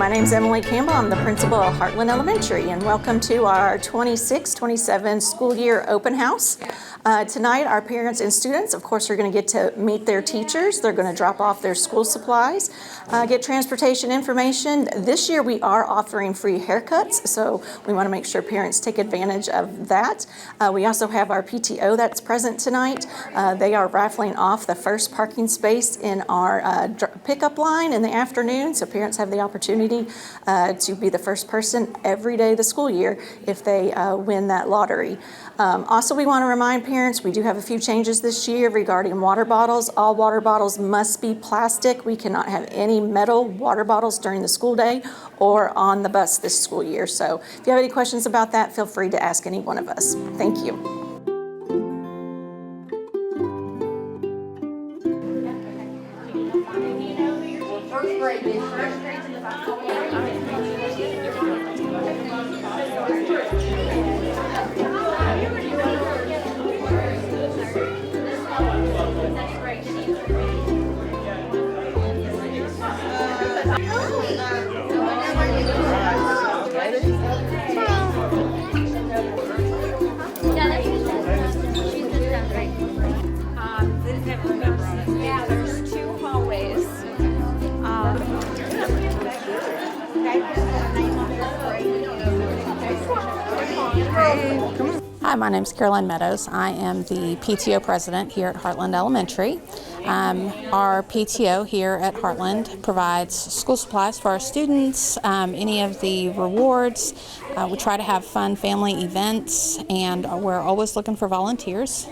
my name is Emily Campbell. I'm the principal of Heartland Elementary, and welcome to our 26-27 school year open house. Tonight, our parents and students, of course, are going to get to meet their teachers. They're going to drop off their school supplies, get transportation information. This year, we are offering free haircuts, so we want to make sure parents take advantage of that. We also have our PTO that's present tonight. They are raffling off the first parking space in our pickup line in the afternoon, so parents have the opportunity to be the first person every day of the school year if they win that lottery. Also, we want to remind parents we do have a few changes this year regarding water bottles. All water bottles must be plastic. We cannot have any metal water bottles during the school day or on the bus this school year. So if you have any questions about that, feel free to ask any one of us. Thank you. There's two hallways. Hi, my name is Caroline Meadows. I am the PTO president here at Heartland Elementary. Our PTO here at Heartland provides school supplies for our students, any of the rewards. We try to have fun family events, and we're always looking for volunteers.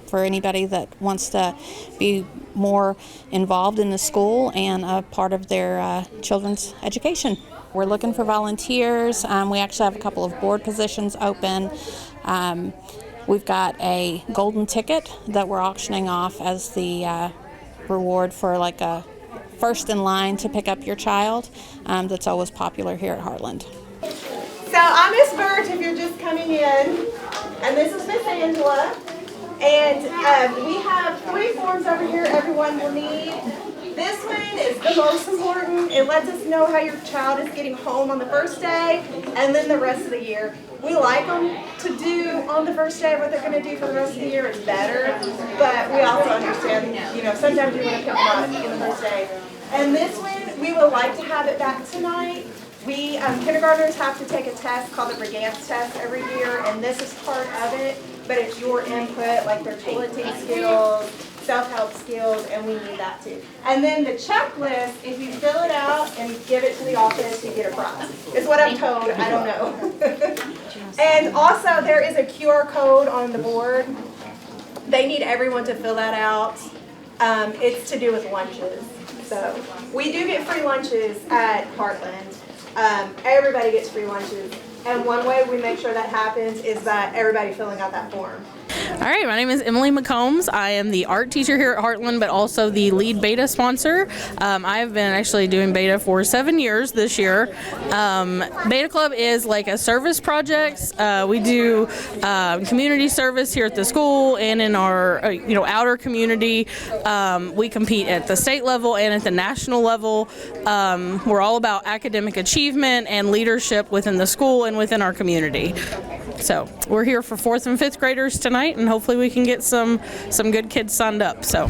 For anybody that wants to be more involved in the school and a part of their children's education. We're looking for volunteers. We actually have a couple of board positions open. We've got a golden ticket that we're auctioning off as the reward for like a first in line to pick up your child. That's always popular here at Heartland. So I'm Miss Burt if you're just coming in, and this is Miss Angela. And we have 3 forms over here everyone will need. This one is the most important. It lets us know how your child is getting home on the first day and then the rest of the year. We like them to do on the first day what they're going to do for the rest of the year is better, but we also understand, sometimes you want to pick them up in the first day. And this one, we would like to have it back tonight. We, kindergartners have to take a test called the Brigance test every year, and this is part of it, but it's your input, like their toileting skills, self-help skills, and we need that too. And then the checklist, if you fill it out and give it to the office, you get a prize. Is what I'm told, I don't know. And also there is a QR code on the board. They need everyone to fill that out. It's to do with lunches. So we do get free lunches at Heartland. Everybody gets free lunches. And one way we make sure that happens is by everybody filling out that form. All right, my name is Emily McCombs. I am the art teacher here at Heartland, but also the lead beta sponsor. I have been actually doing beta for 7 years this year. Beta Club is like a service project. We do community service here at the school and in our outer community. We compete at the state level and at the national level. We're all about academic achievement and leadership within the school and within our community. So we're here for 4th and 5th graders tonight, and hopefully we can get some good kids signed up. So.